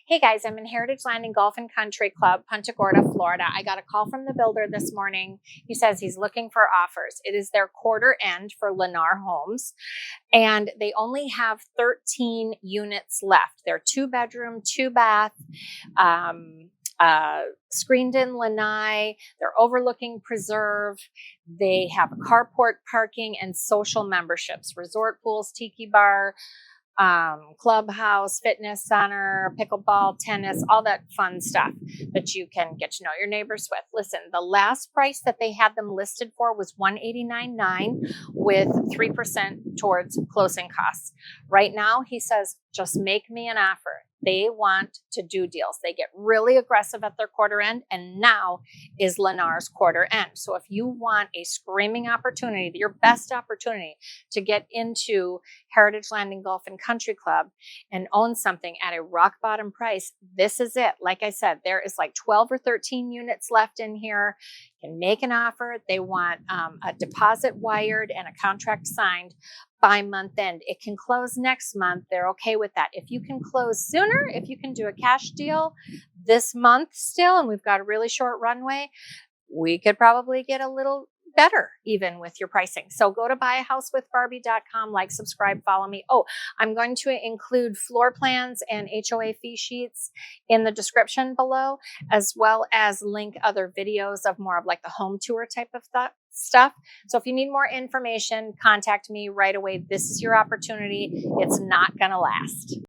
Hey guys, I'm in Heritage Landing Golf and Country Club, Punta Gorda, Florida. I got a call from the builder this morning. He says he's looking for offers. It is their quarter end for Lennar homes, and they only have 13 units left. They're 2-bedroom, 2-bath, screened-in lanai. They're overlooking preserve. They have carport parking and social memberships, resort pools, tiki bar, clubhouse, fitness center, pickleball, tennis, all that fun stuff that you can get to know your neighbors with. Listen, the last price that they had them listed for was $189.9 with 3% towards closing costs. Right now, he says, just make me an offer. They want to do deals. They get really aggressive at their quarter end, and now is Lennar's quarter end. So if you want a screaming opportunity, your best opportunity to get into Heritage Landing Golf and Country Club and own something at a rock bottom price, this is it. Like I said, there is like 12 or 13 units left in here. You can make an offer. They want a deposit wired and a contract signed by month end. It can close next month. They're okay with that. If you can close sooner, if you can do a cash deal this month still, and we've got a really short runway, we could probably get a little better even with your pricing. So go to buyahousewithbarbie.com, like, subscribe, follow me. Oh, I'm going to include floor plans and HOA fee sheets in the description below, as well as link other videos of more of like the home tour type of stuff. So if you need more information, contact me right away. This is your opportunity. It's not going to last.